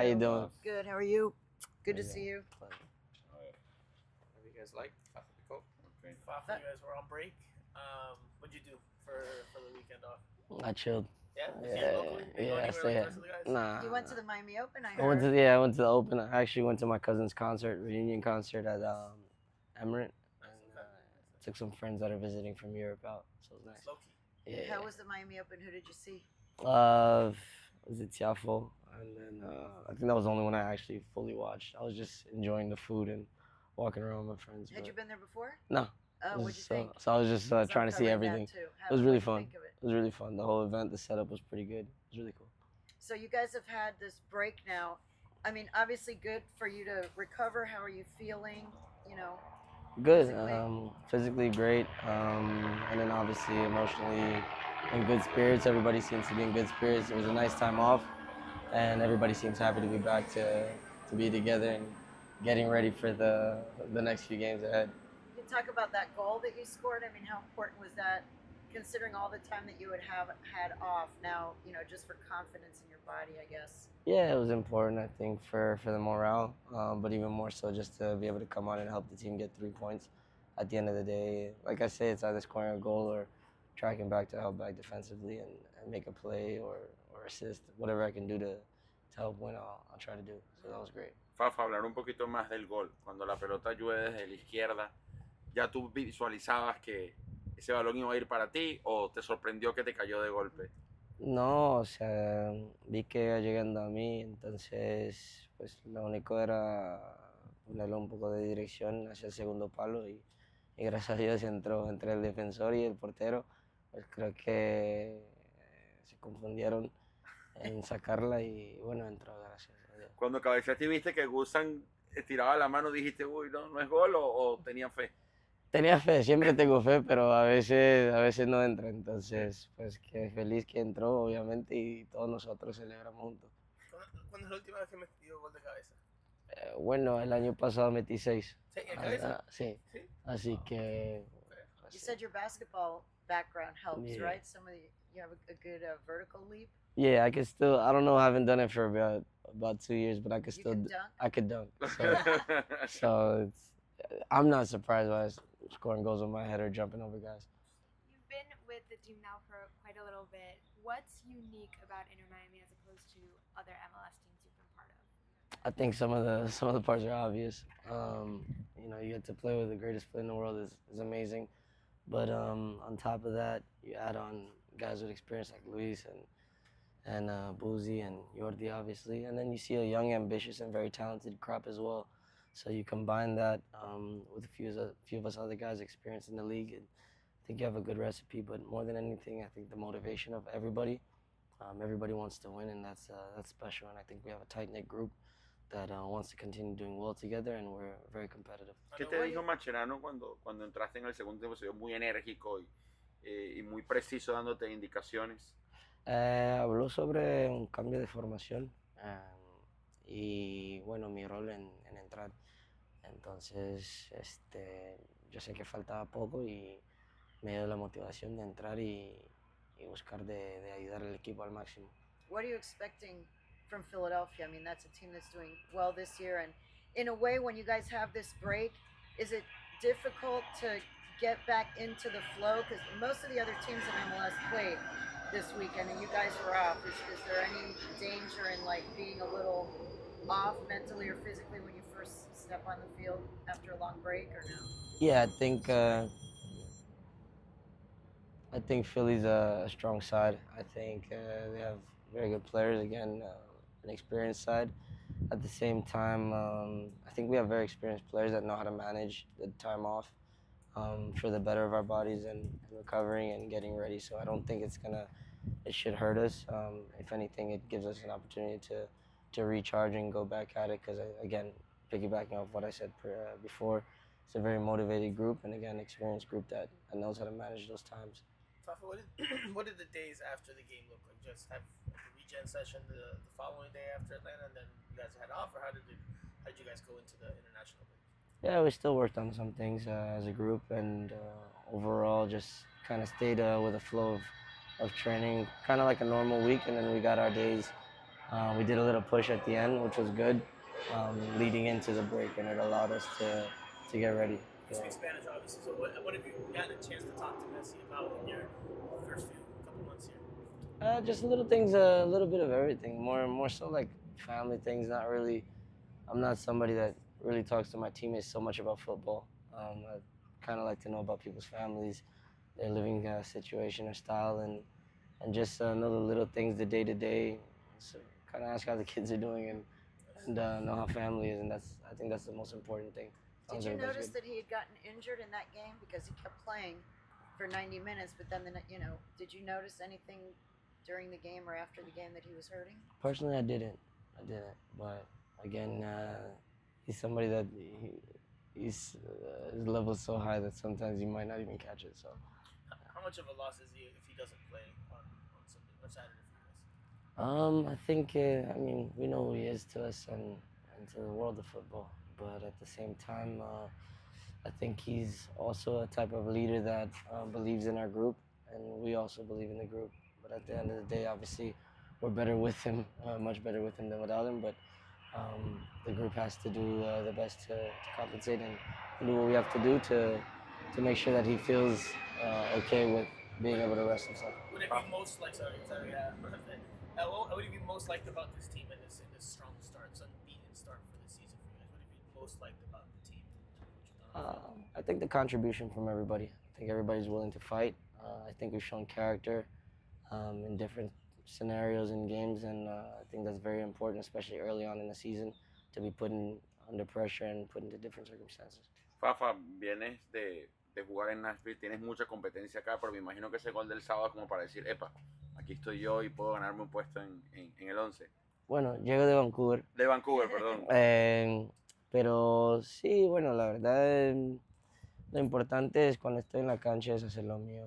you doing? Good. How are you? Good to see you. What do you guys like? Fafa Picault? Okay. Fafa, you guys were on break. What'd you do for the weekend off? I chilled. Yeah? Yeah, Locally? Did you go yeah, I anywhere stay like the at. rest of the guys? Nah. You went to the Miami Open, I I went heard. to I went to the Open. I actually went to my cousin's concert, reunion concert at Emirate. And, took some friends that are visiting from Europe out, so it was nice. Low key. Yeah. How was the Miami Open? Who did you see? Was it Tiafo? And then I think that was the only one I actually fully watched. I was just enjoying the food and walking around with my friends. Had you been there before? No. Oh, what'd you think? So I was just trying to see everything. It was really fun. Think of it? It was really fun. The whole event, the setup was pretty good. It was really cool. So you guys have had this break now. I mean, obviously good for you to recover. How are you feeling? You know. Good. Physically? Physically great. And then obviously emotionally in good spirits. Everybody seems to be in good spirits. It was a nice time off, and everybody seems happy to be back to be together and getting ready for the next few games ahead. You talk about that goal that you scored. I mean, how important was that, considering all the time that you would have had off? Now, just for confidence in your body, I guess. Yeah, it was important, I think, for the morale, but even more so just to be able to come out and help the team get 3 points. At the end of the day, like I say, it's either scoring a goal or tracking back to help back defensively and make a play or assist. Whatever I can do to help win, I'll try to do. So that was great. Fafa, hablar un poquito más del gol. Cuando la pelota llueve desde la izquierda, ¿ya tú visualizabas que ese balón iba a ir para ti o te sorprendió que te cayó de golpe? No, o sea, vi que iba llegando a mí, entonces pues lo único era ponerle un poco de dirección hacia el segundo palo y gracias a Dios entró entre el defensor y el portero. Pues creo que se confundieron en sacarla y bueno, entró, gracias a Dios. Cuando cabeceaste y viste que Gusan estiraba la mano, dijiste, uy, no es gol o tenía fe. Tenía fe, siempre tengo fe, pero a veces no entra, entonces pues que feliz que entró obviamente y todos nosotros celebramos juntos. ¿Cuándo es la última vez que metió gol de cabeza? Bueno, el año pasado metí 6. ¿Sí? ¿En cabeza? Sí. ¿Sí? Así que... You said your basketball background helps, Yeah. right? You have a good vertical leap. Yeah, I can still. I don't know. I haven't done it for about 2 years, but I could You still. can dunk. I could dunk. So it's. I'm not surprised by scoring goals with my head or jumping over guys. You've been with the team now for quite a little bit. What's unique about Inter Miami as opposed to other MLS teams you've been part of? I think some of the parts are obvious. You get to play with the greatest player in the world is amazing, but on top of that, you add on guys with experience like Luis and Boozy and Jordi, obviously, and then you see a young, ambitious, and very talented crop as well. So you combine that with a few of us other guys' experience in the league, and I think you have a good recipe. But more than anything, I think the motivation of everybody. Everybody wants to win, and that's special. And I think we have a tight-knit group that wants to continue doing well together, and we're very competitive. ¿Qué te dijo Mascherano cuando entraste en el segundo tiempo? Se vio muy enérgico y muy preciso dándote indicaciones. Habló sobre un cambio de formación y bueno, mi rol en entrar. Entonces, yo sé que faltaba poco y me dio la motivación de entrar y buscar de ayudar al equipo al máximo. What are you expecting from Philadelphia? I mean, that's a team that's doing well this year. And in a way, when you guys have this break, is it difficult to get back into the flow? Because most of the other teams in MLS played this weekend and you guys were off. Is there any danger in being a little off mentally or physically when you first step on the field after a long break, or no? Yeah, I think Philly's a strong side. I think they have very good players, again, an experienced side. At the same time, I think we have very experienced players that know how to manage the time off for the better of our bodies and recovering and getting ready. So I don't think it should hurt us. If anything, it gives us an opportunity to recharge and go back at it because, again, piggybacking off what I said before, it's a very motivated group and, again, experienced group that knows how to manage those times. Fafa, what did the days after the game look like? Just have a regen session the following day after Atlanta, and then you guys head off, or how did you guys go into the international break? Yeah, we still worked on some things as a group, and overall just kind of stayed with a flow of training, kind of like a normal week, and then we got our days We did a little push at the end, which was good, leading into the break, and it allowed us to get ready. You speak Spanish, obviously. So what have you gotten a chance to talk to Messi about in your first few couple months here? Just little things, a little bit of everything. More so like family things. Not really. I'm not somebody that really talks to my teammates so much about football. I kind of like to know about people's families, their living situation or style, and just know the little things, the day to day. So kind of ask how the kids are doing and know how family is, and I think that's the most important thing. As long Did as you everybody's notice good. that he had gotten injured in that game because he kept playing for 90 minutes, but then did you notice anything during the game or after the game that he was hurting? Personally, I didn't. But again, he's somebody that his level's so high that sometimes you might not even catch it. So. How much of a loss is he if he doesn't play on Sunday, on Saturday for you guys? I think, I mean, we know who he is to us and to the world of football. But at the same time, I think he's also a type of leader that believes in our group, and we also believe in the group. But at the end of the day, obviously, we're better with him, much better with him than without him. But the group has to do the best to compensate and do what we have to do to make sure that he feels okay with being able to rest himself. What have you most like? What have you most liked about this team in this strong start, this unbeaten start for the season for you guys? What have you most liked about the team? I think the contribution from everybody. I think everybody's willing to fight. I think we've shown character in different scenarios and games, and I think that's very important, especially early on in the season, to be put under pressure and put into different circumstances. Fafa, vienes de jugar en Nashville, tienes mucha competencia acá, pero me imagino que ese gol del sábado es como para decir, epa, aquí estoy yo y puedo ganarme un puesto en el 11. Bueno, llego de Vancouver. De Vancouver, perdón. Pero sí, bueno, la verdad, lo importante es cuando estoy en la cancha es hacer lo mío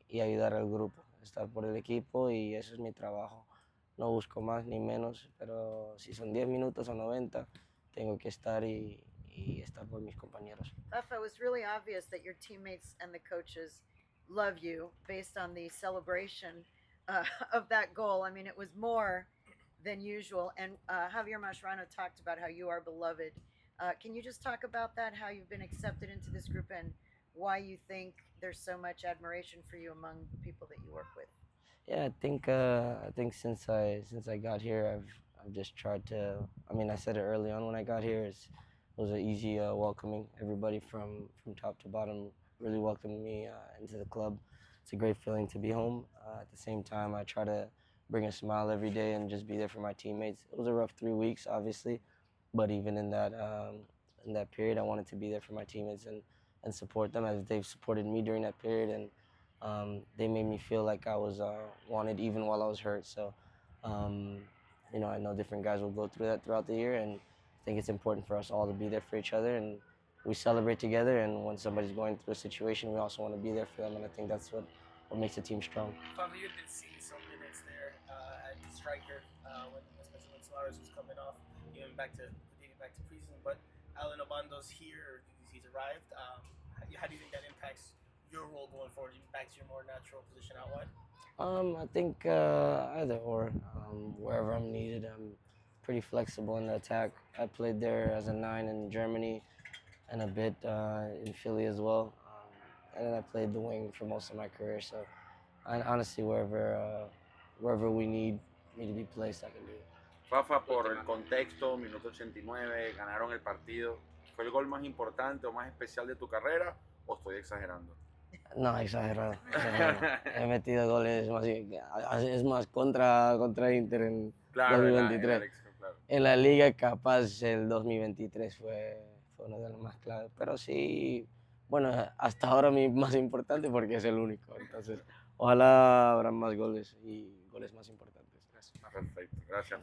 y ayudar al grupo, estar por el equipo y eso es mi trabajo. No busco más ni menos, pero si son 10 minutos o 90, tengo que estar y estar por mis compañeros. Fafa, it was really obvious that your teammates and the coaches love you based on the celebration of that goal. I mean, it was more than usual. And Javier Mascherano talked about how you are beloved. Can you just talk about that, how you've been accepted into this group and why you think there's so much admiration for you among the people that you work with? Yeah, I think since I got here, I've just tried to. I mean, I said it early on when I got here. It was an easy welcoming. Everybody from top to bottom really welcomed me into the club. It's a great feeling to be home. At the same time, I try to bring a smile every day and just be there for my teammates. It was a rough 3 weeks, obviously, but even in that period, I wanted to be there for my teammates and support them as they've supported me during that period. And they made me feel like I was wanted even while I was hurt. So, I know different guys will go through that throughout the year, and I think it's important for us all to be there for each other, and we celebrate together. And when somebody's going through a situation, we also want to be there for them, and I think that's what makes the team strong. Fafa, you had been seeing some minutes there at striker especially when Suarez was coming off, dating back to preseason. But Alan Obando's here, he's arrived. How do you think that impacts your role going forward? Back to your more natural position out wide? I think either or. Wherever I'm needed, I'm pretty flexible in the attack. I played there as a 9 in Germany and a bit in Philly as well. And then I played the wing for most of my career. So honestly, wherever we need me to be placed, I can do it. Fafa, por el contexto, minuto 89, ganaron el partido. ¿Fue el gol más importante o más especial de tu carrera o estoy exagerando? No, exagerado. He metido goles más, es más contra Inter en Claro, 2023. claro. En la liga capaz el 2023 fue uno de los más claves. Pero sí, bueno, hasta ahora mi más importante porque es el único. Entonces, ojalá habrá más goles y goles más importantes. Gracias. Perfecto, gracias.